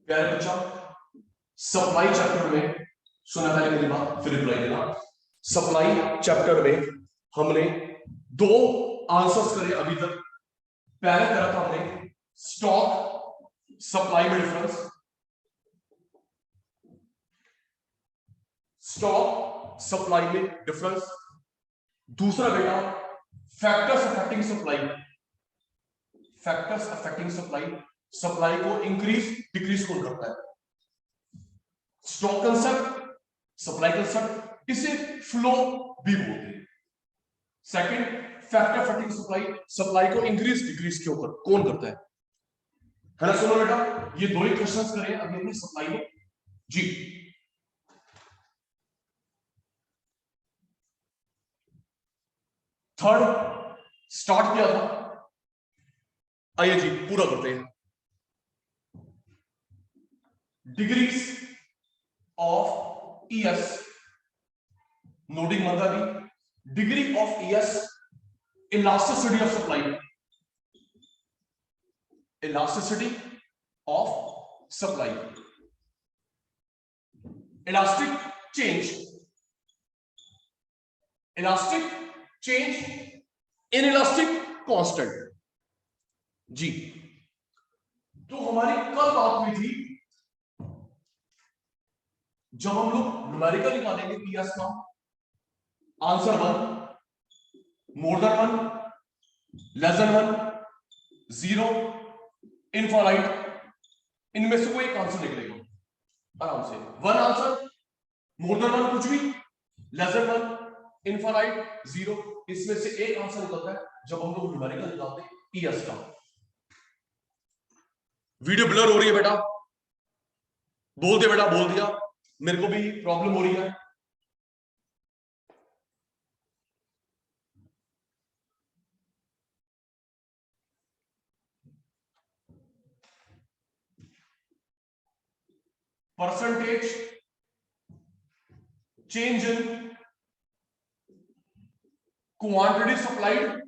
प्यारे बच्चा, supply chapter में सुना पहले मेरी बात फिर रिप्लाई देना। सप्लाई चैप्टर में हमने दो आंसर्स करे अभी तक। पहले करा था हमने स्टॉक सप्लाई में डिफरेंस, स्टॉक सप्लाई में डिफरेंस। दूसरा बेटा factors affecting supply, factors affecting supply, supply को इंक्रीज डिक्रीज कौन करता है। स्टॉक कंसेप्ट, सप्लाई कंसेप्ट, इसे फ्लो भी बोलते हैं। Second factor affecting supply, supply को इंक्रीज डिक्रीज क्यों कौन करता है ना। सुनो बेटा, ये दो ही क्वेश्चंस करें अभी हमने सप्लाई में जी। थर्ड स्टार्ट किया था, आइए जी पूरा करते हैं। डिग्रीज ऑफ ईएस, नोटिंग मंदा the degree of ES, elasticity of supply, elasticity of supply, elastic change, elastic change, inelastic constant जी। तो हमारी कल बात हुई थी जब हम लोग न्यूमेरिकल निकालेंगे पीएस का, answer 1, more than 1, less than 1, 0, infinite, इनमें से कोई एक आंसर निकलेगा आराम से। 1 आंसर, मोर देन 1 कुछ भी, लेस देन 1, इनफाइनाइट, 0, इसमें से एक आंसर निकलता है जब हम लोग न्यूमेरिकल निकालते हैं पीएस का। वीडियो ब्लर हो रही है बेटा, बोल दे बेटा, बोल दिया, मेरे को भी प्रॉब्लम हो रही है। Percentage change in quantity supplied,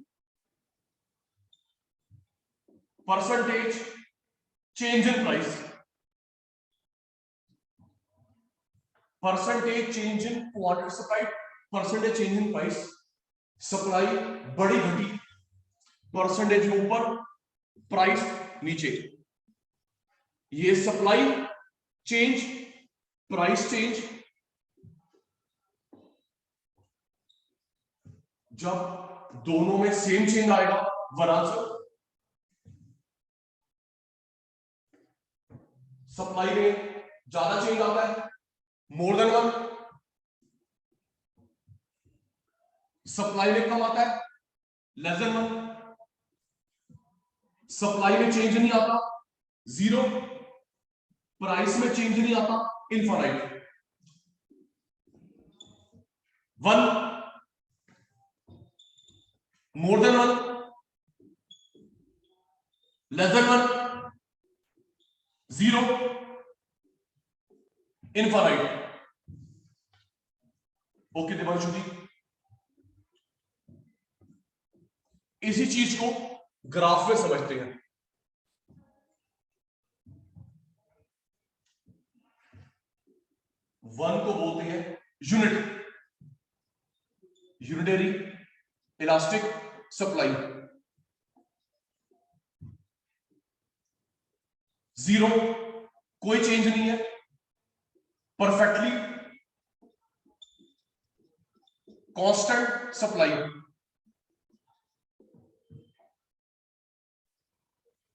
percentage change in price, percentage change in quantity supplied, percentage change in price. Supply बड़ी घटी, परसेंटेज ऊपर, प्राइस नीचे। ये सप्लाई चेंज, प्राइस चेंज, जब दोनों में सेम चेंज आएगा 1 आंसर। सप्लाई में ज्यादा चेंज आता है, मोर देन 1, सप्लाई में कम आता है, लेस देन 1, सप्लाई में चेंज नहीं आता, 0, प्राइस में चेंज नहीं आता, infinite. 1, more than 1, less than 1, 0, infinite. Okay Devanshu ji, इसी चीज को ग्राफ में समझते हैं। वन को बोलते हैं यूनिट, यूनिटरी इलास्टिक सप्लाई। 0 कोई चेंज नहीं है, परफेक्टली कांस्टेंट सप्लाई।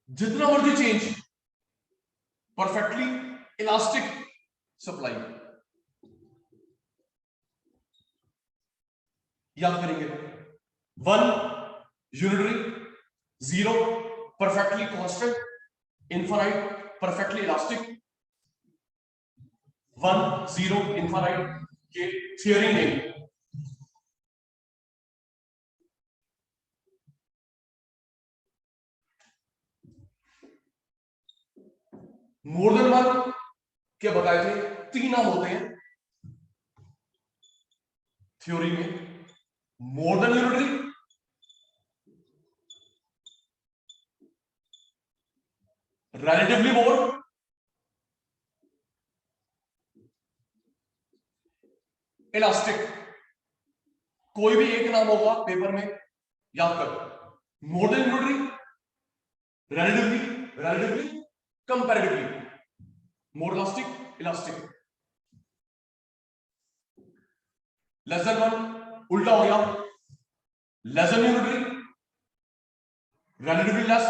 जितना मर्जी चेंज, परफेक्टली इलास्टिक सप्लाई। याद करेंगे, 1 unitary, 0 perfectly constant, infinite perfectly elastic, 1 0 infinite. ये थियरी नहीं, मोर देन 1 क्या बताए थे, 3 नाम होते हैं थ्योरी में, मोर देन यूनिटरी, रिलेटिवली मोर, इलास्टिक, कोई भी एक नाम होगा पेपर में याद कर, more than unitary, relatively, comparatively, more elastic, elastic, less than one, उल्टा हो गया, less than unitary, relatively less,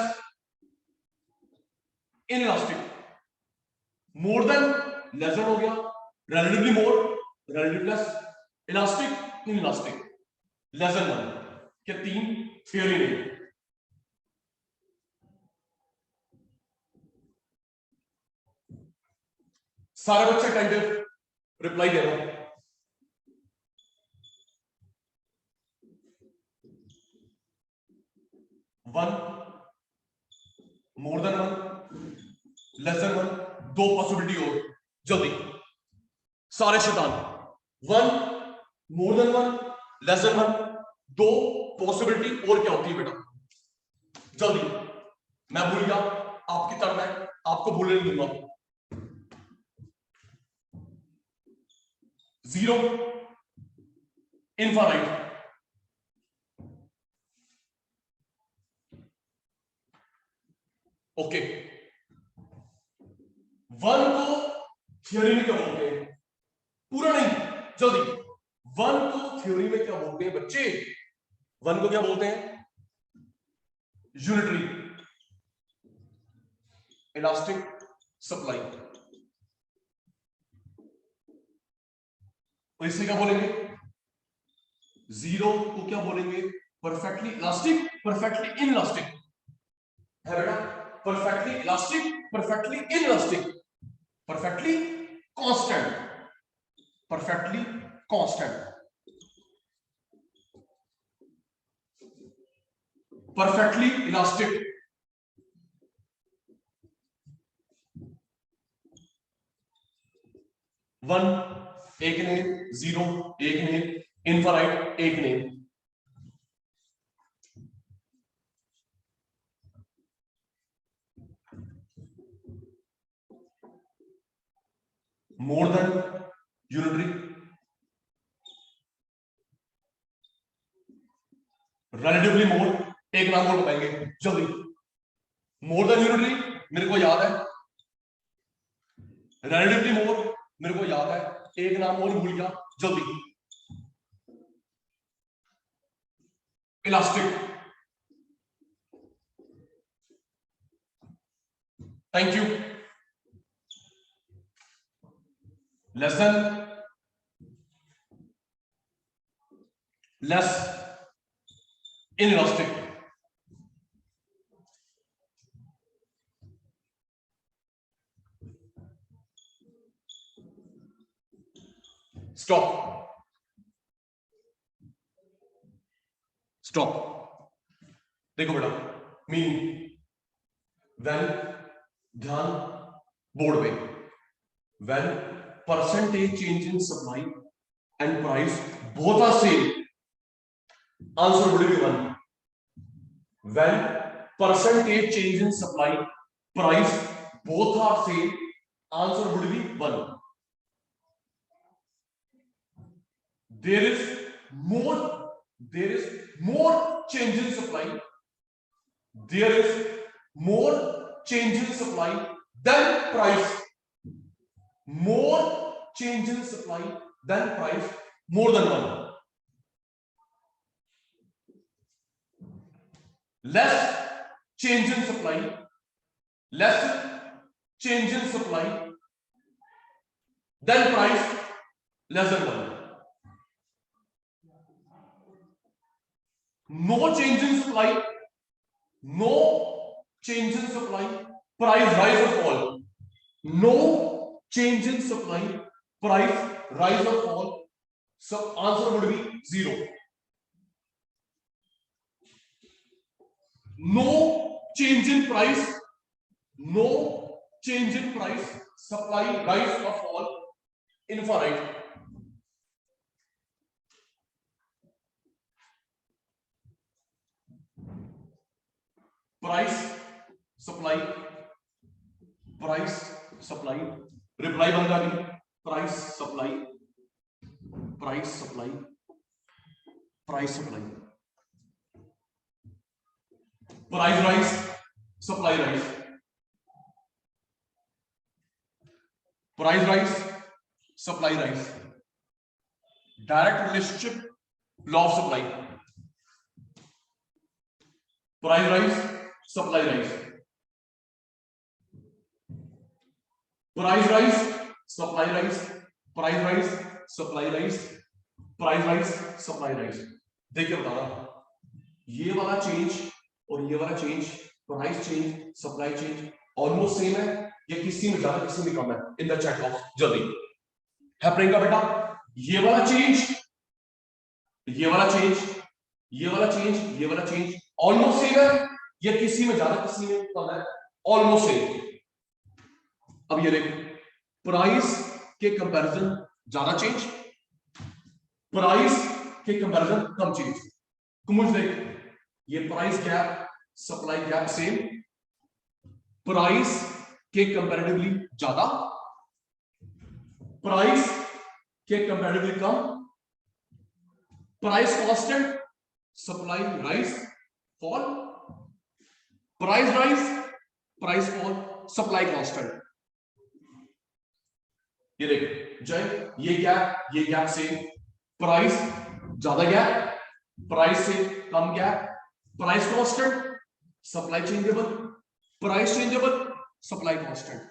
inelastic, more than, less than हो गया, relatively more, relatively less, elastic, inelastic, less than one, क्या तीन theory नहीं, सारे बच्चे अटेंटिव रिप्लाई दे रहे हो, वन, मोर than one, less than one, दो पॉसिबिलिटी और जल्दी सारे शैतान, वन, मोर than one, less than one, दो पॉसिबिलिटी और क्या होती है बेटा, जल्दी, मैं भूल गया, आपकी टर्न है, आपको भूलने नहीं दूंगा, जीरो, इनफाइनाइट, ओके, वन को थ्योरी में क्या बोलते हैं, पूरा नहीं, जल्दी, वन को थ्योरी में क्या बोलते हैं बच्चे, वन को क्या बोलते हैं, यूनिटरी इलास्टिक सप्लाई, तो इसे क्या बोलेंगे, जीरो को क्या बोलेंगे, परफेक्टली इलास्टिक, परफेक्टली इनइलास्टिक है बेटा, perfectly elastic, perfectly inelastic, perfectly constant, perfectly constant, perfectly elastic, one एक नेम, जीरो एक नेम, इनफाइनाइट एक name, more than unitary, relatively मोर, एक नाम और बताएंगे जल्दी, मोर देन यूनिटरी मेरे को याद है, रिलेटिवली मोर मेरे को याद है, एक नाम और भूल गया, जल्दी, elastic, thank you, less than, less, inelastic, stop, stop, देखो बेटा मीनिंग, व्हेन, ध्यान, बोर्ड पे, when percentage change in supply and price both are same, answer would be one, when percentage change in supply price both are same, answer would be one, there is more change in supply, there is more change in supply than price, more change in supply than price, more than one, less change in supply, less change in supply than price, less than one, no change in supply, no change in supply, price rise or fall, no change in supply, price rise or fall, so answer would be zero, no change in price, no change in price, supply rise or fall, infinite, price supply, price supply, reply बन जाएगी, price supply, price supply, price supply, price rise, supply rise, price rise, supply rise, direct relationship, law of supply, price rise, supply rise, price rise, supply rise, price rise, supply rise, price rise, supply rise. देखिए बता रहा, ये वाला change और ये वाला change, price change, supply change almost same है या किसी में ज्यादा किसी में कम है? इन द चैट बॉक्स जल्दी हैपनिंग का बेटा, ये वाला चेंज, ये वाला चेंज, ये वाला चेंज, ये वाला चेंज ऑलमोस्ट सेम है या किसी में ज्यादा किसी में कम है? Almost same. अब ये देख, प्राइस के कंपैरिजन ज्यादा चेंज, प्राइस के कंपैरिजन कम चेंज। कुछ देख, ये price gap, supply gap same, price के कंपैरेटिवली ज्यादा, प्राइस के कंपैरेटिवली कम, price constant, supply rise fall, price rise, price fall, supply constant. ये देख जय, ये गैप सेम, प्राइस ज्यादा गैप, प्राइस से कम gap, price constant, supply changeable, price changeable, supply constant.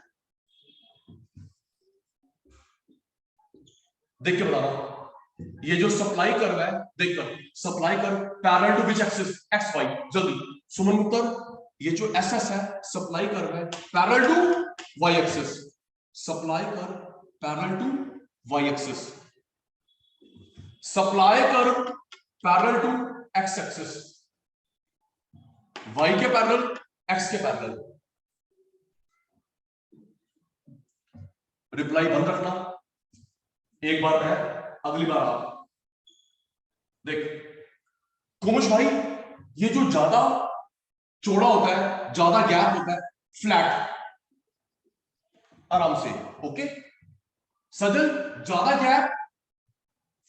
देख के बता रहा हूं, ये जो सप्लाई कर्व है, देखकर supply curve parallel to which axis? X Y. जल्दी सुमन उत्तर, ये जो एस एस है सप्लाई कर्व है parallel to Y axis, supply curve parallel to Y axis, supply curve parallel to X axis, Y के parallel, X के parallel. Reply बंद रखना, एक बार है अगली बार आप देख। कुमुश भाई, ये जो ज्यादा चौड़ा होता है, ज्यादा गैप होता है, फ्लैट, आराम से ओके। सजल, ज्यादा गैप,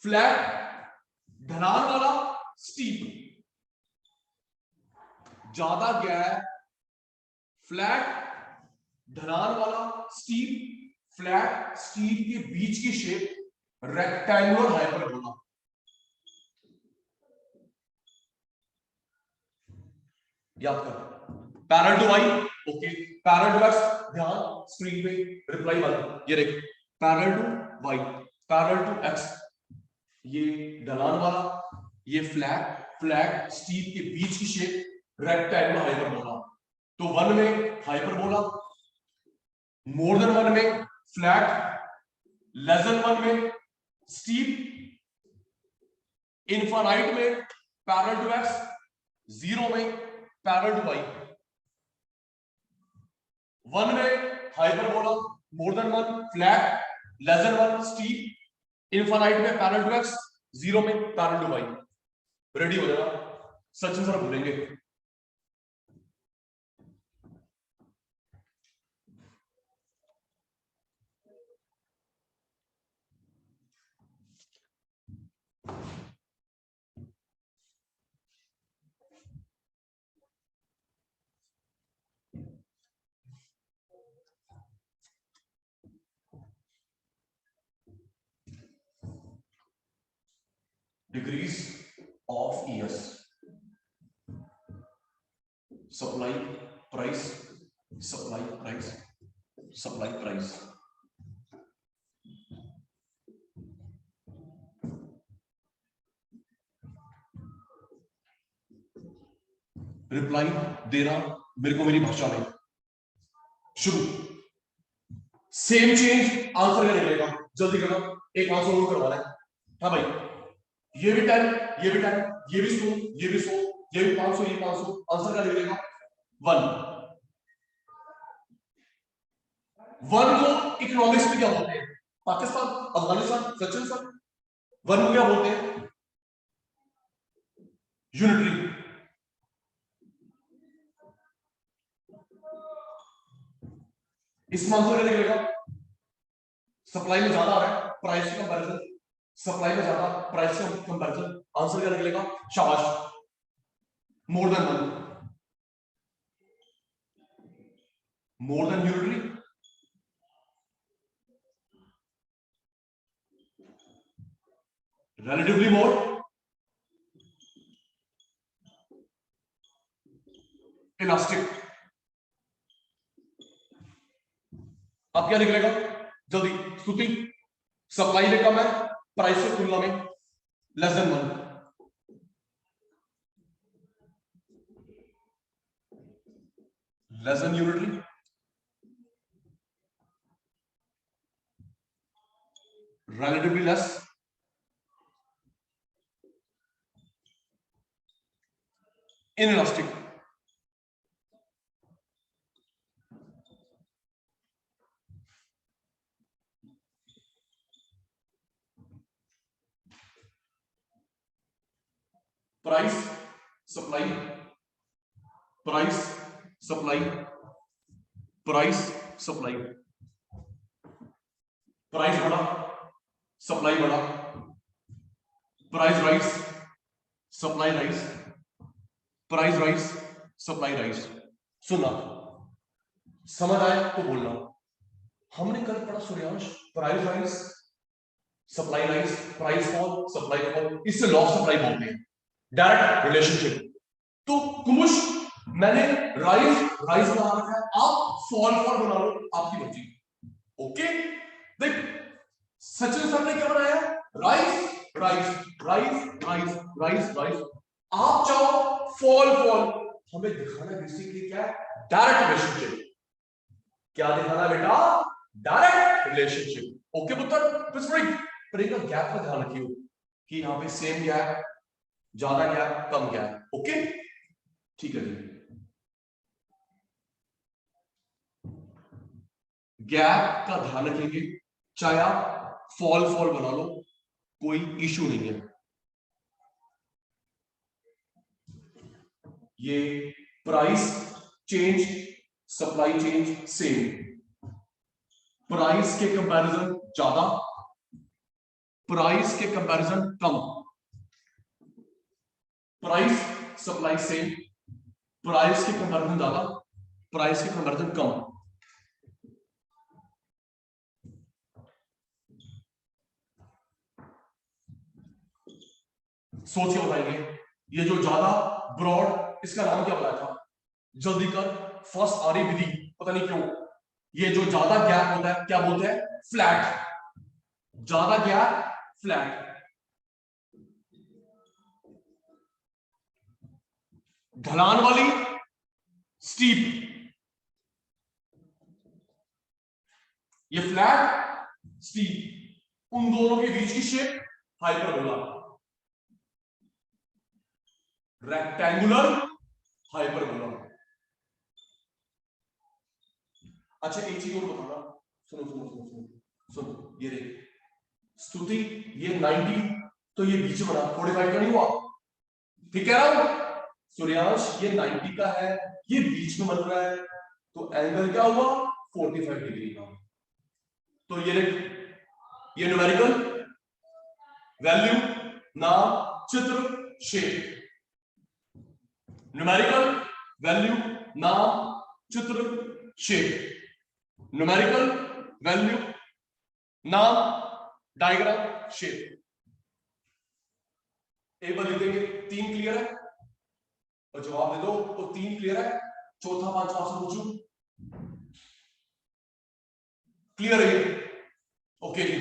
फ्लैट, ढलान वाला, स्टीप, ज्यादा गैप, फ्लैट, ढलान वाला, स्टीप, फ्लैट, स्टीप के बीच की शेप रेक्टेंगुलर हाइपरबोला। याद कर, parallel to Y okay, parallel to X, ध्यान स्क्रीन पे रिप्लाई वाला, ये देख parallel to Y, parallel to X, ये ढलान वाला, ये फ्लैट स्टीप के बीच की शेप रेक्टेंगुलर हाइपरबोला। तो वन में हाइपरबोला, मोर देन वन में फ्लैट, लेस देन वन में स्टीप, इनफाइनाइट में पैरेलल टू एक्स, जीरो में पैरेलल टू वाई। वन में hyperbola, more than one flat, less than one steep, infinite में parallel to X, zero में parallel to Y. Ready हो जाना, Sachin sir बोलेंगे। Degrees of ES, supply price, supply price, supply price। Reply देना मेरे को मेरी भाषा में। शुरू, सेम चेंज आंसर का निकलेगा, जल्दी करो, एक आंसर और करवाना है। हाँ भाई, ये भी 10, ये भी 10, ये भी 100, ये भी 100, ये भी 500, ये 500, आंसर क्या निकलेगा? 1। 1 को इकोनॉमिक्स में क्या बोलते हैं? पाकिस्तान, अफगानिस्तान, सचिन सर, 1 को क्या बोलते हैं? यूनिटरी। इसमें आंसर क्या निकलेगा? सप्लाई में ज्यादा आ रहा है, प्राइस का कंपैरिजन सप्लाई में ज्यादा, प्राइस का कंपैरिजन, आंसर क्या निकलेगा? शाबाश, मोर than one, more than unitary, relatively more, elastic। अब क्या निकलेगा जल्दी? स्तुति, सप्लाई में कम है, प्राइस की तुलना में less than one, less than unitary, relatively less, inelastic। Price supply, price supply, price supply, price बढ़ा, सप्लाई बढ़ा, price rise, supply rise, price rise, supply rise. सुना, समझ आया तो बोलना। हमने कल पढ़ा Suryansh, price rise, supply rise, price fall, supply fall, इससे लॉ ऑफ सप्लाई बोलते हैं, डायरेक्ट रिलेशनशिप। तो कुमुश, मैंने राइज राइज बना रखा है, आप फॉल फॉल बना लो, आपकी मर्जी। ओके, देख सचिन सर ने क्या बनाया? Rise rise rise rise rise rise, आप चाहो फॉल फॉल। हमें दिखाना बेसिकली क्या है? Direct relationship. क्या दिखाना बेटा? Direct relationship. ओके पुत्र, पर एक गैप का ध्यान रखियो कि यहाँ पे सेम गैप, ज्यादा गैप, कम गैप। ओके ठीक है जी, गैप का ध्यान रखेंगे, चाहे आप फॉल फॉल बना लो, कोई इशू नहीं है। ये price change, supply change same, price के कंपैरिजन ज्यादा, प्राइस के कंपैरिजन कम, प्राइस सप्लाई सेम, प्राइस के कंपैरिजन ज्यादा, प्राइस के कंपैरिजन कम। सोच के बताएंगे। ये जो ज्यादा ब्रॉड, इसका नाम क्या बताया था? जल्दी कर, फर्स्ट आ रही विधि, पता नहीं क्यों। ये जो ज्यादा गैप होता है क्या बोलते हैं? फ्लैट। ज्यादा गैप फ्लैट, ढलान वाली स्टीप। ये फ्लैट स्टीप, उन दोनों के बीच की शेप हाइपरबोला, रेक्टेंगुलर हाइपरबोला। अच्छा एक चीज और बताना, सुनो सुनो सुनो सुनो सुनो, ये देख स्तुति, ये 90 तो ये बीच में बना, 45 का नहीं हुआ, ठीक है ना? सूर्यांश ये 90 का है, ये बीच में बन रहा है, तो एंगल क्या हुआ? 45 डिग्री का। तो ये ये न्यूमेरिकल वैल्यू, नाम, चित्र, शेप। न्यूमेरिकल वैल्यू, नाम, चित्र, शेप। न्यूमेरिकल वैल्यू, नाम, डायग्राम, शेप। एक बार लिख देंगे, 3 क्लियर है? और जवाब दे दो तो 3 क्लियर है। चौथा पांचवा से पूछूं, क्लियर है ये? ओके जी,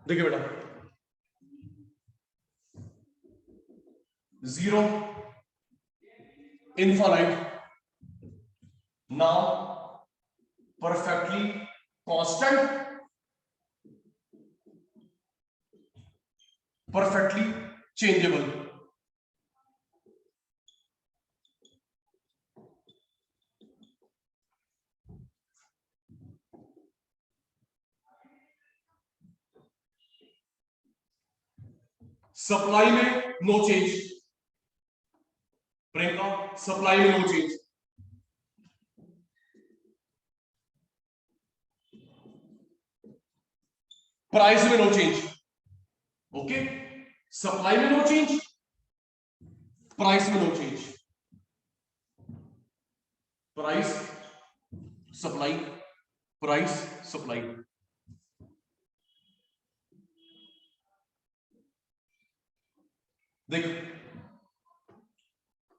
देखिए बेटा, 0 infinite, now perfectly constant, perfectly changeable. Supply में नो चेंज, प्रियंका सप्लाई में नो चेंज, प्राइस में नो चेंज, ओके, सप्लाई में नो चेंज, प्राइस में no change, price supply, price supply, देख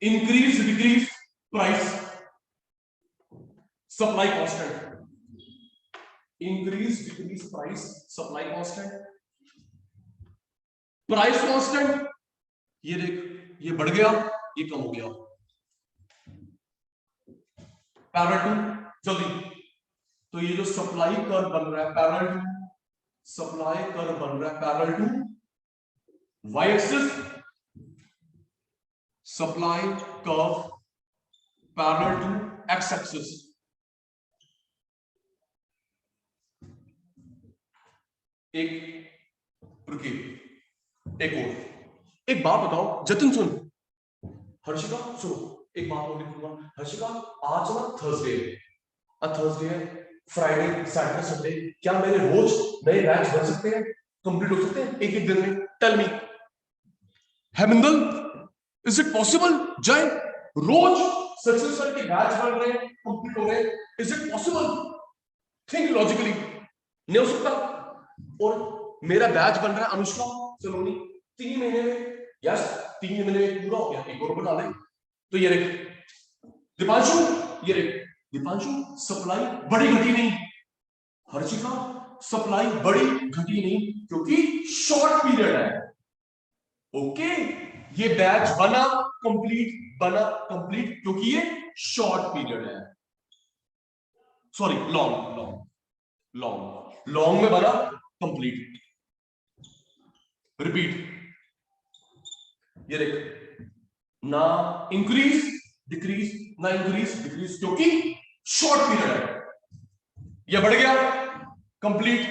increase decrease price, supply constant, increase decrease price supply constant, price constant, ये देख ये बढ़ गया ये कम हो गया, पैरेलल टू जल्दी, तो ये जो सप्लाई कर्व बन रहा है पैरेलल टू, सप्लाई कर्व बन रहा है parallel to Y axis, supply curve parallel to X axis, एक रुकिए एक और, एक बात बताओ जतिन सुन, हर्षिका सुनो, एक बात और लिखूंगा, हर्षिका आज ना थर्सडे है, थर्सडे है, फ्राइडे सैटरडे संडे, क्या मेरे रोज नए बैच बन सकते हैं, कंप्लीट हो सकते हैं एक एक दिन में, टेल मी हेमिंदल, इज इट पॉसिबल? जय, रोज सक्सेसफुल के बैच बन रहे हैं, कंप्लीट हो रहे हैं, is it possible? Think logically, नहीं हो सकता। और मेरा बैच बन रहा है अनुष्का सलोनी 3 महीने में, यस 3 महीने में पूरा हो गया, एक और बना ले, तो ये देख दीपांशु, ये देख दीपांशु सप्लाई बड़ी घटी नहीं, हर्षिका सप्लाई बड़ी घटी नहीं क्योंकि शॉर्ट पीरियड है, ओके, ये बैच बना कंप्लीट क्योंकि ये शॉर्ट पीरियड है, sorry long long long long में बना कंप्लीट, रिपीट, ये देख ना इंक्रीज डिक्रीज ना इंक्रीज डिक्रीज क्योंकि शॉर्ट पीरियड है, ये बढ़ गया कंप्लीट,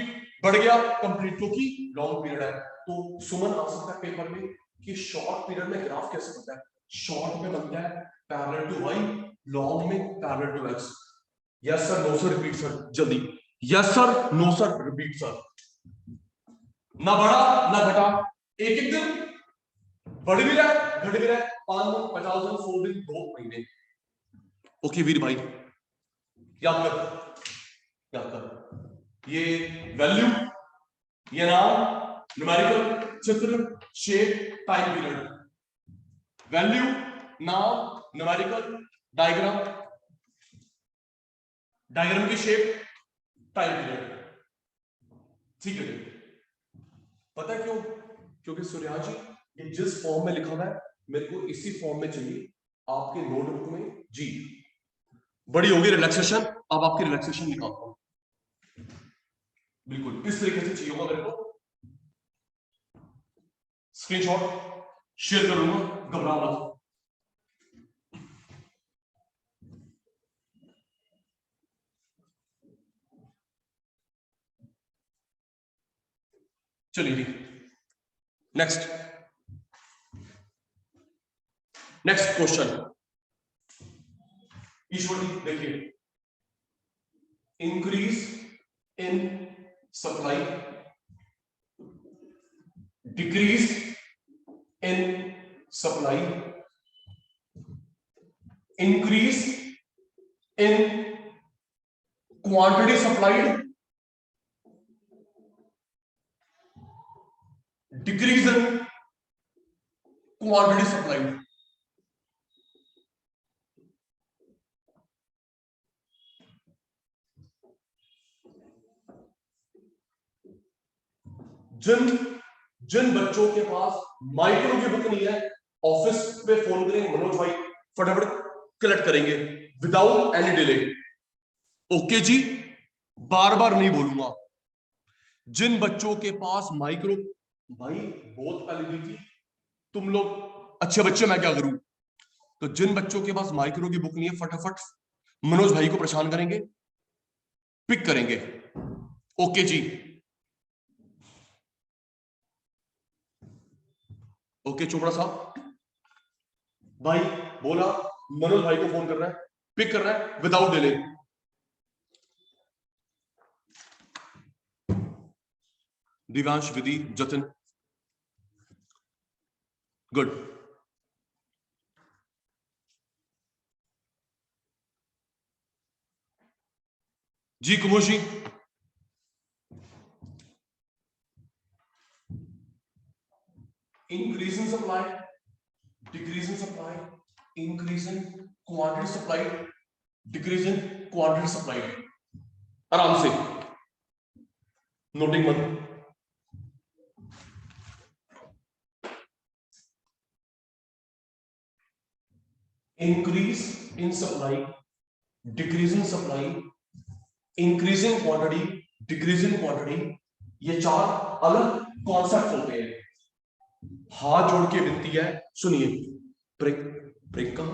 बढ़ गया कंप्लीट क्योंकि लॉन्ग पीरियड है। तो सुमन आ सकता है पेपर में कि शॉर्ट पीरियड में ग्राफ कैसे बनता है, शॉर्ट में बनता है पैरेलल टू वाई, लॉन्ग में parallel to X, yes sir no sir repeat sir जल्दी, yes sir no sir repeat sir, ना बढ़ा ना घटा, एक एक दिन बढ़ भी रहा है घट भी रहा है, 5 दिन 50 दिन 100 दिन 2 महीने, ओके वीर भाई याद कर, ये वैल्यू, ये नाम, न्यूमेरिकल, चित्र, शेप, टाइम पीरियड, वैल्यू, नाम, न्यूमेरिकल, डायग्राम, डायग्राम की शेप, टाइम पीरियड, ठीक है। पता है क्यों? क्योंकि सूर्या जी ये जिस फॉर्म में लिखा हुआ है मेरे को इसी फॉर्म में चाहिए आपके नोटबुक में, जी बड़ी होगी रिलैक्सेशन, अब आपकी रिलैक्सेशन निकालता हूं, बिल्कुल इस तरीके से चाहिए होगा मेरे को, स्क्रीनशॉट शेयर करूंगा, घबराओ मत, चलिए जी नेक्स्ट क्वेश्चन, ईश्वर जी देखिए, increase in supply, decrease in supply, increase in quantity supplied, decrease in quantity supplied, जिन बच्चों के पास माइक्रो की बुक नहीं है ऑफिस पे फोन करेंगे मनोज भाई, फटाफट कलेक्ट करेंगे विदाउट एनी डिले, ओके जी, बार बार नहीं बोलूंगा, जिन बच्चों के पास माइक्रो, भाई बहुत पहले दी थी, तुम लोग अच्छे बच्चे मैं क्या करूं, तो जिन बच्चों के पास माइक्रो की बुक नहीं है फटाफट मनोज भाई को परेशान करेंगे, पिक करेंगे, ओके जी। ओके चोपड़ा साहब भाई बोला, मनोज भाई को फोन कर रहा है, पिक कर रहा है without delay. Divyansh, Vidhi, Jatin, good. जी Kumur ji, increase in supply, decrease in supply, increase in quantity supplied, decrease in quantity supplied। आराम से noting one. Increase in supply, decrease in supply, increase in quantity, decrease in quantity, ये चार अलग concept होते हैं। हाथ जोड़ के विनती है, सुनिए। प्रियंका,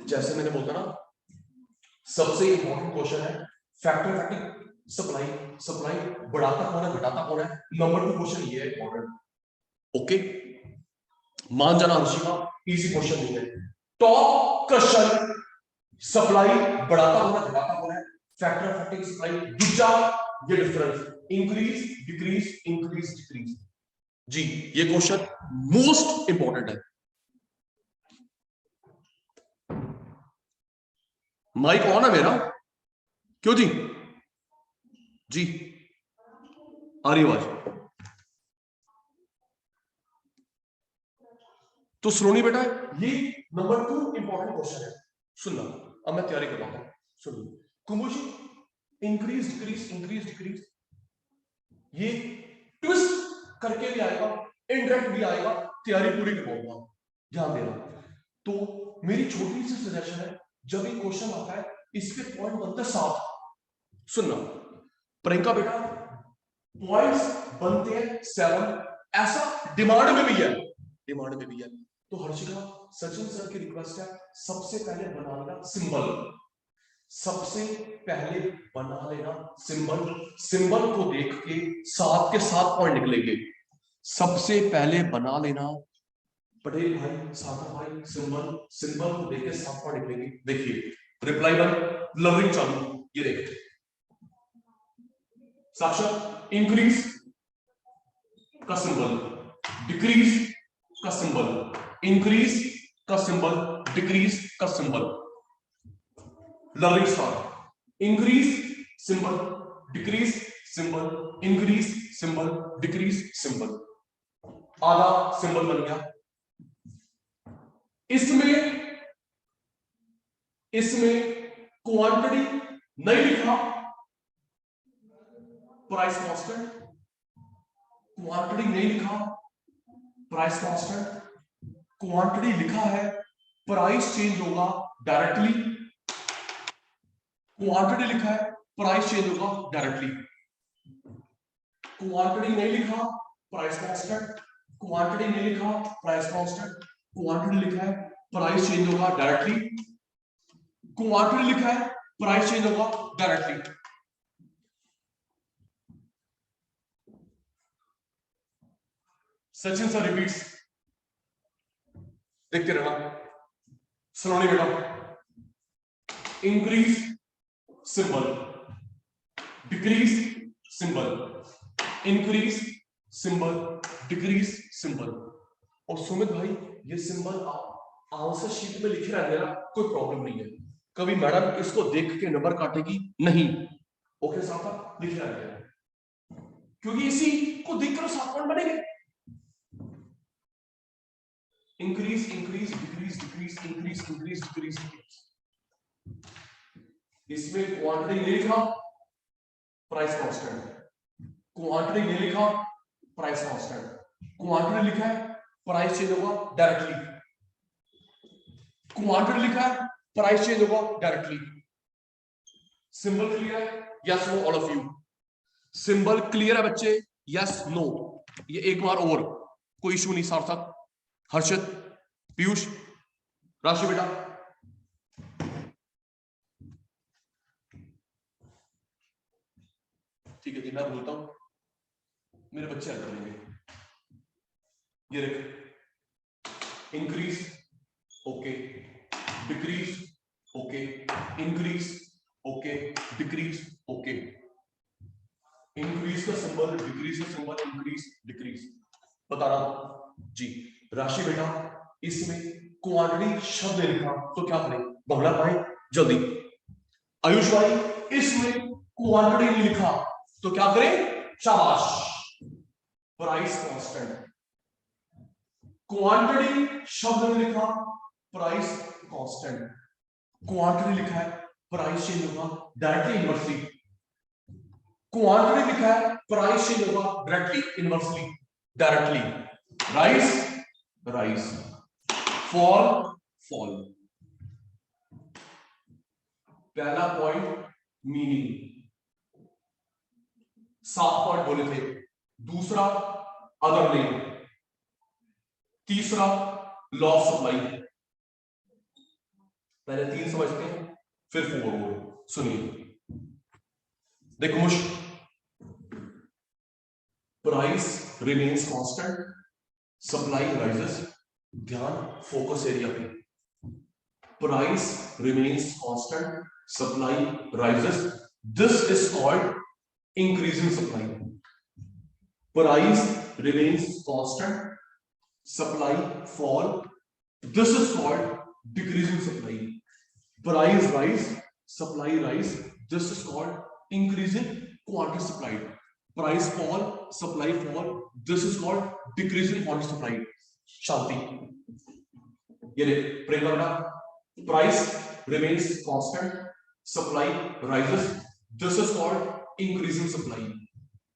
जैसे मैंने बोला ना, सबसे इंपॉर्टेंट क्वेश्चन है फैक्टर फैक्टिक सप्लाई। सप्लाई बढ़ाता कौन है, घटाता कौन है? नंबर 2 क्वेश्चन ये है इंपॉर्टेंट। ओके, मान जाना हर्षिका, इजी क्वेश्चन नहीं है। टॉप क्वेश्चन, सप्लाई बढ़ाता कौन है, घटाता कौन है? फैक्टर फैक्टिक सप्लाई। दूसरा ये difference, increase decrease, increase decrease. जी ये क्वेश्चन मोस्ट इंपॉर्टेंट है। माइक ऑन है मेरा? क्यों जी? जी आ रही आवाज? तो सुनो बेटा, ये नंबर 2 इंपॉर्टेंट क्वेश्चन है। सुनना, अब मैं तैयारी कर रहा हूं। सुनिए कुमुजी, इंक्रीज डिक्रीज, इंक्रीज डिक्रीज, ये ट्विस्ट करके भी आएगा, इनडायरेक्ट भी आएगा, तैयारी पूरी करवाऊंगा, ध्यान देना। तो मेरी छोटी सी सजेशन है, जब ये क्वेश्चन आता है इसके पॉइंट बनते हैं 7। सुनना प्रियंका बेटा, पॉइंट्स बनते हैं 7, ऐसा डिमांड में भी है, डिमांड में भी है। तो हर्षिका, सचिन सर की रिक्वेस्ट है, सबसे पहले बना लेना सिंबल, सबसे पहले बना लेना सिंबल। सिंबल को देख के 7 के 7 पॉइंट निकलेंगे। सबसे पहले बना लेना पटेल भाई, सागर भाई, सिंबल, सिंबल को देख के 7 पॉइंट निकलेंगे। देखिए रिप्लाई वन, लर्निंग चालू, ये देखिए साक्षात, इंक्रीज का सिंबल, डिक्रीज का सिंबल, इंक्रीज का सिंबल, डिक्रीज का symbol. Learning start, increase symbol, decrease symbol, increase symbol, decrease symbol. आधा सिंबल बन गया। इसमें क्वांटिटी नहीं लिखा, प्राइस कांस्टेंट, क्वांटिटी नहीं लिखा, प्राइस कांस्टेंट, क्वांटिटी लिखा है, प्राइस चेंज होगा डायरेक्टली, क्वांटिटी लिखा है, प्राइस चेंज होगा डायरेक्टली। क्वांटिटी नहीं लिखा, प्राइस कांस्टेंट, क्वांटिटी नहीं लिखा, प्राइस कांस्टेंट, क्वांटिटी लिखा है, प्राइस चेंज होगा डायरेक्टली, क्वांटिटी लिखा है, प्राइस चेंज होगा डायरेक्टली। सचिन सर रिपीट्स, देखते रहना, स्लोली बेटा। Increase symbol, decrease symbol, increase symbol, decrease symbol. और सुमित भाई, ये सिंबल आप आंसर शीट में लिखे रहने ना, कोई प्रॉब्लम नहीं है, कभी मैडम इसको देख के नंबर काटेगी नहीं। ओके साहब, लिखे रहने, क्योंकि इसी को देखकर 7 पॉइंट बनेंगे। Increase increase decrease decrease, increase increase decrease decrease. इसमें क्वांटिटी नहीं लिखा, प्राइस कांस्टेंट, क्वांटिटी नहीं लिखा, प्राइस कांस्टेंट, क्वांटिटी लिखा है, प्राइस चेंज होगा डायरेक्टली, क्वांटिटी लिखा है, प्राइस चेंज होगा डायरेक्टली। सिंबल क्लियर है? Yes no all of you? Symbol clear है बच्चे? Yes no? ये एक बार और, कोई इशू नहीं। सार्थक, हर्षित, पीयूष, राशि बेटा, ठीक है जी, मैं बोलता हूं, मेरे बच्चे आ जाएंगे। ये देख, increase, okay, decrease, okay, increase, okay, decrease, okay, increase का सिंबल, डिक्रीज का सिंबल, इंक्रीज, डिक्रीज, बता रहा हूं जी। राशि बेटा इसमें क्वांटिटी शब्द लिखा तो क्या करें, बगला पाए जल्दी। आयुष भाई इसमें क्वांटिटी नहीं लिखा तो क्या करें, शाबाश, प्राइस कांस्टेंट। क्वांटिटी शब्द में लिखा, प्राइस कांस्टेंट, क्वांटिटी लिखा है, प्राइस चेंज होगा डायरेक्टली इनवर्सली, क्वांटिटी लिखा है, प्राइस चेंज होगा directly inversely, directly, rise rise, fall fall. पहला पॉइंट मीनिंग, 7 पॉइंट बोले थे, दूसरा अदर नेम, तीसरा लॉ ऑफ सप्लाई, पहले 3 समझते हैं फिर 4 बोलो। सुनिए देखो मुश, price remains constant, supply rises, ध्यान फोकस एरिया पे, price remains constant, supply rises, this is called increasing supply, price remains constant, supply fall, this is called decreasing supply, price rise, supply rise, this is called increasing quantity supplied, price fall, supply fall, this is called decreasing quantity supplied। शांति, ये ले प्रेरणा, price remains constant, supply rises, this is called increasing supply,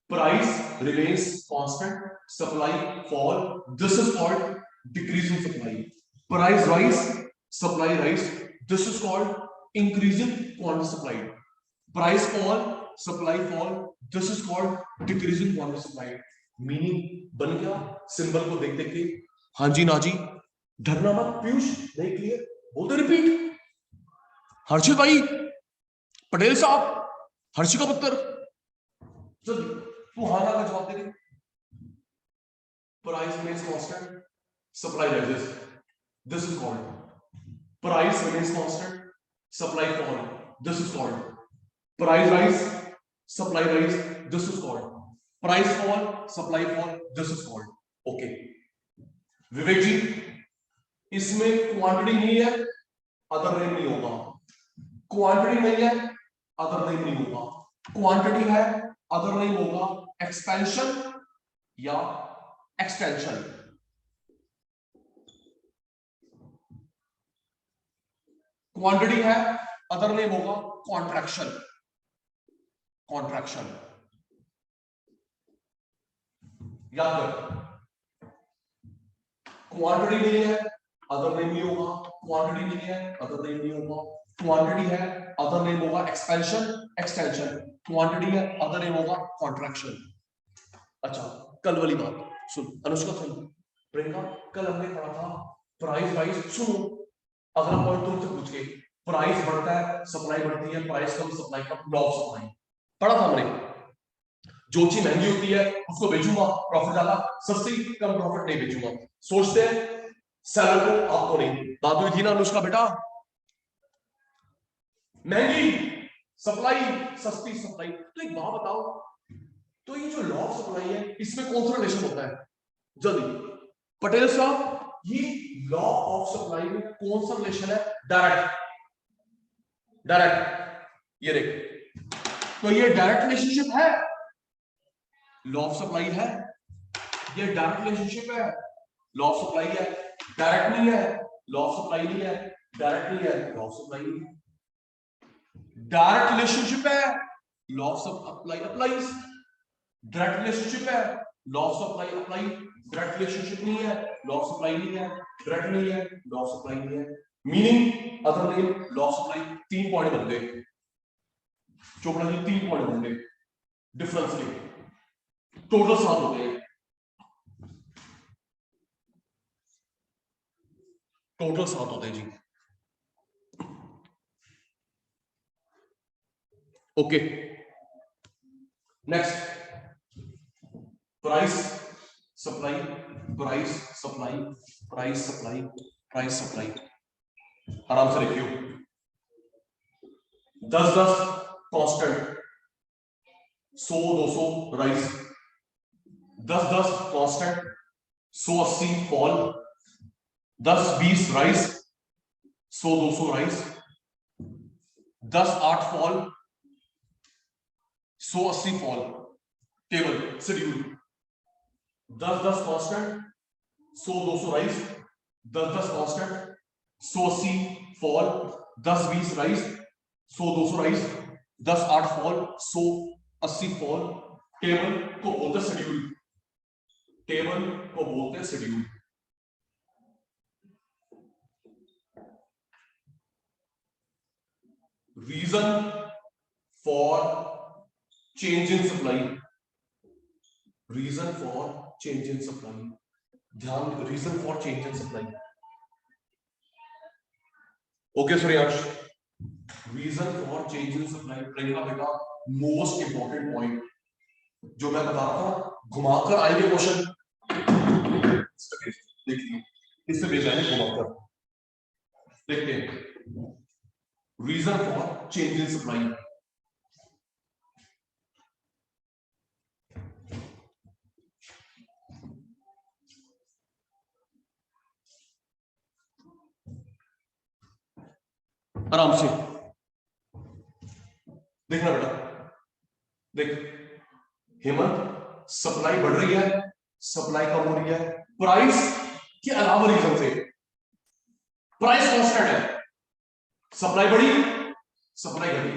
price remains constant, supply fall, this is called decreasing supply, price rise, supply rise, this is called increasing quantity supplied, price fall, supply fall, this is called decreasing quantity supplied। Meaning बन गया symbol को देख देख के, हाँ जी ना जी, डरना मत पीयूष, नहीं क्लियर बोलते रिपीट। हर्षित भाई, पटेल साहब, हर्षिका पुत्र, जल्दी तू हाँ ना का जवाब दे दे। Price remains constant, supply rises, this is called price remains constant, supply fall, this is called price rise, supply rise, this is called price fall, supply fall, this is called okay। विवेक जी इसमें quantity नहीं है, other name नहीं होगा, quantity नहीं है, other name नहीं होगा, quantity है, अदर नेम होगा एक्सपेंशन या एक्सटेंशन। क्वांटिटी है, अदर नेम होगा कॉन्ट्रैक्शन, कॉन्ट्रैक्शन याद कर, क्वांटिटी नहीं है, अदर नेम नहीं होगा, क्वांटिटी नहीं है, अदर नेम नहीं होगा, क्वांटिटी है, अदर नेम होगा एक्सपेंशन एक्सटेंशन, क्वांटिटी है, अदर नेम होगा कॉन्ट्रैक्शन। अच्छा कल वाली बात सुन, अनुष्का सुन, प्रियंका कल हमने पढ़ा था प्राइस राइज, सुनो अगला पॉइंट तुमसे पूछ के, प्राइस बढ़ता है सप्लाई बढ़ती है, price come supply come, law of supply पढ़ा था हमने। जो चीज महंगी होती है उसको बेचूंगा प्रॉफिट ज्यादा, सस्ती कम प्रॉफिट नहीं बेचूंगा, सोचते हैं सेलर को, आपको नहीं। बात हुई थी ना अनुष्का बेटा, महंगी सप्लाई सस्ती सप्लाई। तो एक बात बताओ, तो ये जो लॉ ऑफ सप्लाई है इसमें कौन सा रिलेशन होता है, जल्दी पटेल साहब, ये लॉ ऑफ सप्लाई में कौन सा रिलेशन है, डायरेक्ट, डायरेक्ट, ये देख, तो ये डायरेक्ट रिलेशनशिप है, लॉ ऑफ सप्लाई है, ये डायरेक्ट रिलेशनशिप है, लॉ ऑफ सप्लाई है, डायरेक्ट नहीं है, लॉ ऑफ सप्लाई नहीं है, डायरेक्ट नहीं है, लॉ ऑफ सप्लाई नहीं है, डायरेक्ट रिलेशनशिप है, law of supply applies, direct relationship है, law of supply apply, direct relationship नहीं है, लॉ ऑफ सप्लाई नहीं है, डायरेक्ट नहीं है, लॉ ऑफ सप्लाई नहीं है। Meaning other name law of supply, 3 point बन गए चोपड़ा जी, 3 पॉइंट बन गए डिफरेंस के, टोटल 7 हो गए, टोटल 7 होते हैं जी। Okay next, price supply, price supply, price supply, price supply, आराम से लिखियो। 10-10 constant, 100-200 rise, 10-10 constant, 100-80 fall, 10-20 rise, 100-200 rise, 10-8 fall, 100-80 fall. Table schedule 10-10 constant, 100-200 rise, 10-10 constant, 100-80 fall, 10-20 rise, 100-200 rise, 10-8 fall, 100-80 fall. Table को बोलते शेड्यूल, टेबल को बोलते schedule. Reason for change in supply, reason for change in supply, ध्यान, reason for change in supply. Okay Suryansh, reason for change in supply Priyanka बेटा most important point जो मैं बता रहा था, घुमाकर आएंगे क्वेश्चन, देखिए इससे भेजा है घुमाकर, देखते हैं। Reason for change in supply, आराम से देखना बेटा, देख हेमंत सप्लाई बढ़ रही है, सप्लाई कम हो रही है, प्राइस के अलावा रीजन से, प्राइस कांस्टेंट है, सप्लाई बढ़ी, सप्लाई घटी,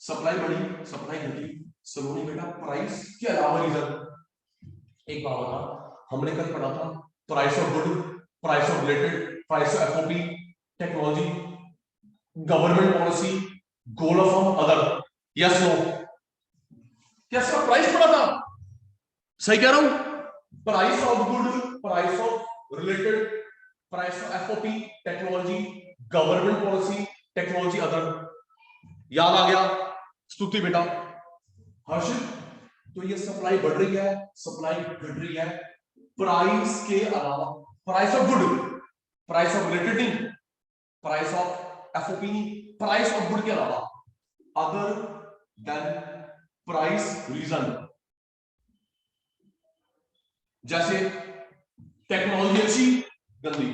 सप्लाई बढ़ी, सप्लाई घटी, सलोनी बेटा प्राइस के अलावा रीजन। एक बात बता, हमने कल पढ़ा था price of good, price of related, price of FOP, technology, government policy, goal of other, yes no, क्या इसका प्राइस पड़ा था? सही कह रहा हूं? Price of good, price of related, price of FOP, technology, government policy, technology other. याद आ गया? स्तुति बेटा। हर्षित, तो ये सप्लाई बढ़ रही है, सप्लाई घट रही है, प्राइस के अलावा, price of good, price of related नहीं, प्राइस ऑफ एफओपी नहीं, प्राइस ऑफ गुड के अलावा, अदर देन प्राइस रीजन। जैसे टेक्नोलॉजी अच्छी गंदी,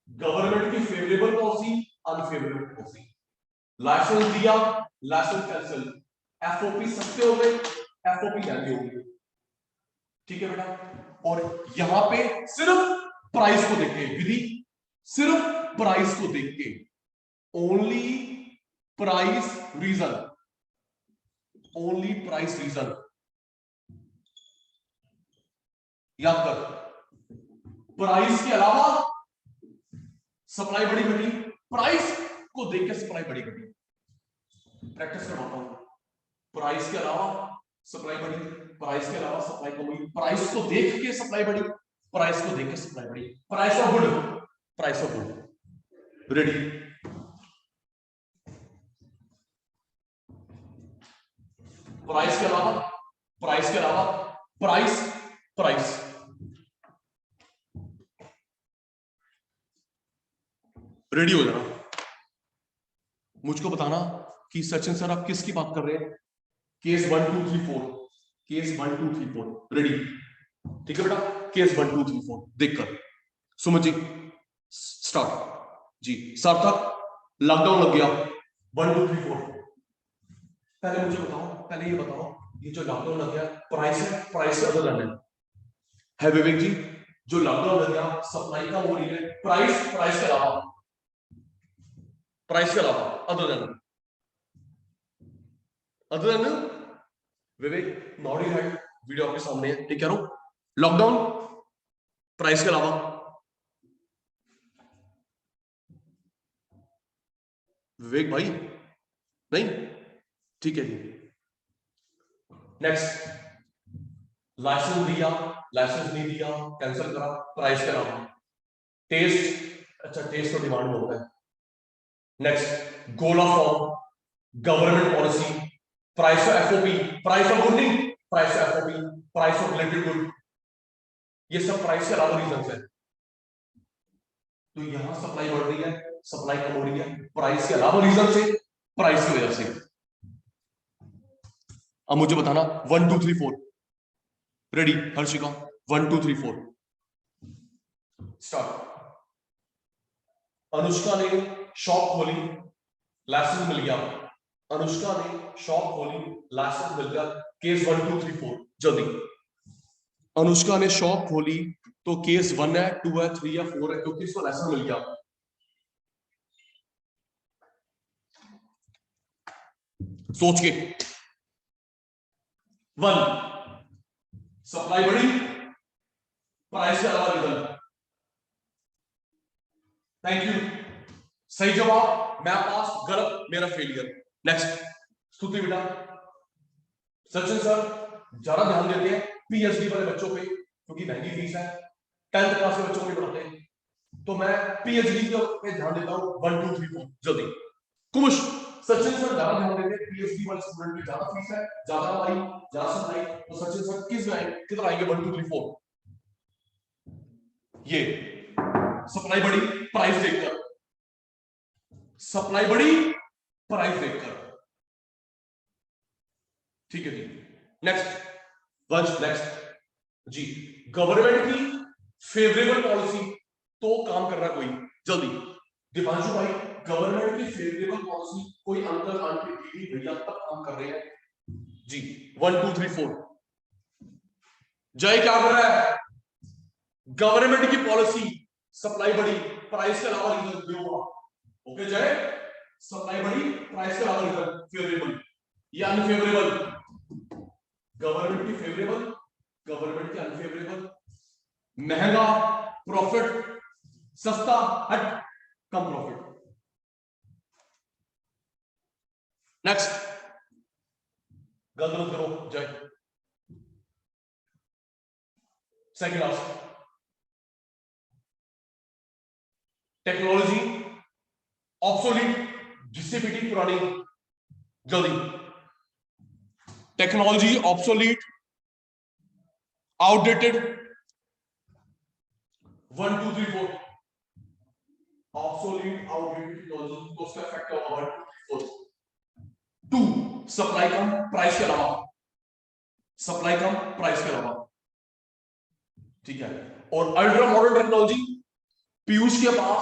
गवर्नमेंट की favourable policy unfavourable policy, license दिया लाइसेंस कैंसिल, एफओपी सस्ते हो गए एफओपी महंगे हो गए। ठीक है बेटा, और यहां पे सिर्फ प्राइस को देख के, विधि सिर्फ प्राइस को देख के, only price reason, only price reason. याद कर, प्राइस के अलावा सप्लाई बड़ी घटी, प्राइस को देख के सप्लाई बड़ी घटी। प्रैक्टिस करवाता हूं, प्राइस के अलावा सप्लाई बढ़ी, प्राइस के अलावा सप्लाई कम हुई, प्राइस को देख के सप्लाई बढ़ी, प्राइस को देख के सप्लाई बढ़ी, price of good, price of good. Ready? Price के अलावा, प्राइस के अलावा, प्राइस, प्राइस। रेडी हो जाना, मुझको बताना कि सचिन सर आप किसकी बात कर रहे हैं। Case 1 2 3 4, case 1 2 3 4। रेडी? ठीक है बेटा, केस 1 2 3 4 देखकर। सुमन जी स्टार्ट जी। सार्थक, लॉकडाउन लग गया, 1 2 3 4। पहले मुझे बताओ, पहले ये बताओ, ये जो लॉकडाउन लग गया प्राइस है, प्राइस से अदर देन है विवेक जी, जो लॉकडाउन लग गया सप्लाई कम हो रही है, प्राइस, प्राइस के अलावा, प्राइस के अलावा, other then, other than Vivek not in hand, video आपके सामने है, ठीक कह रहा हूं। लॉकडाउन प्राइस के अलावा, विवेक भाई नहीं, ठीक है जी। नेक्स्ट, लाइसेंस दिया, लाइसेंस नहीं दिया, कैंसिल करा, प्राइस के अलावा। टेस्ट, अच्छा टेस्ट तो डिमांड में होता है। Next, goal of form, government policy, price of FOP, price of good नहीं, price of FOP, price of related good, ये सब प्राइस के अलावा रीजन है। तो यहां सप्लाई बढ़ रही है, सप्लाई कम हो रही है, प्राइस के अलावा रीजन से, प्राइस की वजह से। अब मुझे बताना 1 2 3 4। रेडी हर्षिका? 1 2 3 4 स्टार्ट। अनुष्का ने शॉप खोली, लाइसेंस मिल गया। अनुष्का ने शॉप खोली, लाइसेंस मिल गया। केस 1 2 3 4 जल्दी। अनुष्का ने शॉप खोली तो केस 1 है, 2 है, 3 है, 4 है, क्योंकि इसको लाइसेंस मिल गया। सोच के। 1 सप्लाई बढ़ी, प्राइस के अलावा रीजन। Thank you. सही जवाब, मैं पास, गलत मेरा फेलियर। नेक्स्ट स्तुति बेटा। सचिन सर ज्यादा ध्यान देते हैं पीएचडी वाले बच्चों पे, क्योंकि महंगी फीस है, 10th क्लास के बच्चों को पढ़ाते हैं, तो मैं पीएचडी पे ध्यान देता हूं। 1 2 3 4 जल्दी। कुमुश, सचिन सर ज्यादा ध्यान देते हैं पीएचडी वाले स्टूडेंट की, ज्यादा फीस है, ज्यादा हमारी ज्यादा सप्लाई, तो सचिन सर कितना आएंगे? 1 2 3 4। ये सप्लाई बढ़ी प्राइस देखकर, सप्लाई बढ़ी प्राइस देखकर। ठीक है जी। नेक्स्ट वंश, नेक्स्ट जी। गवर्नमेंट की फेवरेबल पॉलिसी तो काम कर रहा कोई, जल्दी। दीपांशु भाई, गवर्नमेंट की फेवरेबल पॉलिसी कोई अंकल आंटी दीदी भैया तक काम कर रहे हैं जी। 1 2 3 4। जय क्या कर रहा है? गवर्नमेंट की पॉलिसी, सप्लाई बढ़ी, प्राइस के अलावा रीजन होगा। ओके जय, सप्लाई बढ़ी, प्राइस के अलावा रीजन, फेवरेबल या अनफेवरेबल? गवर्नमेंट की फेवरेबल, गवर्नमेंट की अनफेवरेबल, महंगा, प्रॉफिट, सस्ता, हट, कम प्रॉफिट। नेक्स्ट, गलत मत करो जय। सेकंड लास्ट, टेक्नोलॉजी ऑब्सोलीट, डिसिपिटी पुरानी, जल्दी। Technology obsolete, outdated. 1 2 3 4। Obsolete, outdated technology, तो उसका इफेक्ट क्या होगा? 1 2 3 4। 2 सप्लाई कम, प्राइस के अलावा, सप्लाई कम, प्राइस के अलावा, ठीक है। और अल्ट्रा मॉडर्न टेक्नोलॉजी, पीयूष के पास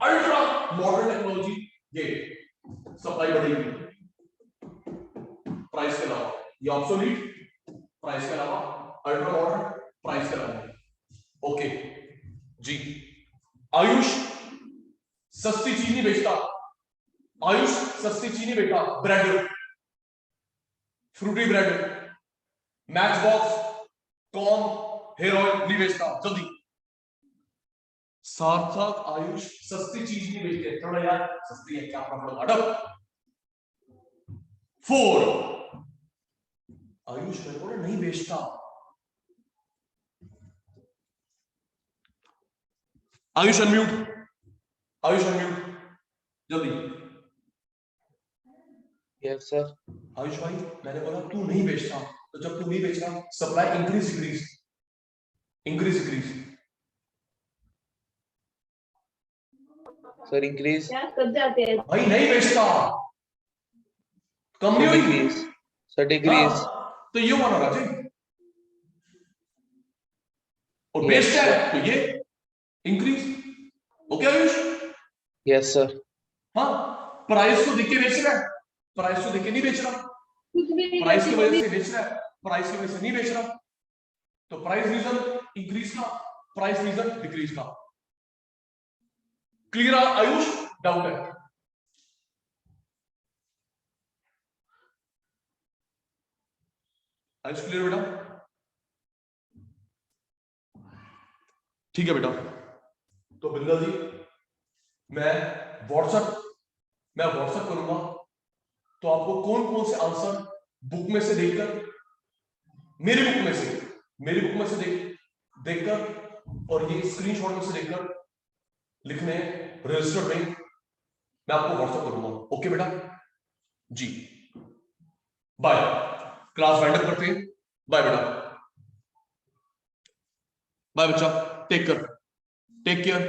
अल्ट्रा मॉडर्न टेक्नोलॉजी, ये सप्लाई बढ़ेगी प्राइस के अलावा, ये ऑब्सोलीट, प्राइस के अलावा, अल्ट्रा मॉडर्न, प्राइस के अलावा। ओके जी। आयुष सस्ती चीज नहीं बेचता, आयुष सस्ती चीज नहीं बेचता, bread, Frooti bread, match box, corn, hair oil नहीं बेचता, जल्दी। सार्थक, आयुष सस्ती चीज नहीं बेचते, थोड़ा यार सस्ती है क्या प्रॉब्लम? अडप 4 आयुष मेरे को नहीं बेचता। आयुष अनम्यूट, आयुष अनम्यूट जल्दी। Yes sir. आयुष भाई मैंने बोला तू नहीं बेचता, तो जब तू नहीं बेच रहा, supply increase decrease, increase decrease? Sir increase. कब जाते हैं भाई नहीं बेचता, कम नहीं हुई डिक्रीज। Sir decrease. तो ये हुआ ना राजे, और Yes, बेचता है sir. तो ये increase. Okay Ayush? Yes sir. हाँ, प्राइस को देख के बेच रहा है, प्राइस को देख के नहीं बेच रहा, कुछ भी नहीं प्राइस की करती वजह से बेच रहा है, प्राइस की वजह से नहीं बेच रहा, तो प्राइस रीजन इंक्रीज का, प्राइस रीजन डिक्रीज का। क्लियर आयुष? डाउट है? आयुष क्लियर बेटा? ठीक है बेटा। तो बिंदल जी मैं व्हाट्सएप करूंगा, तो आपको कौन कौन से आंसर बुक में से देखकर, मेरी बुक में से देखकर और ये स्क्रीनशॉट में से देखकर लिखने रजिस्टर में, मैं आपको व्हाट्सएप करूंगा। ओके बेटा जी, बाय। क्लास वाइंड अप करते हैं, बाय बेटा, बाय बच्चा, टेक केयर।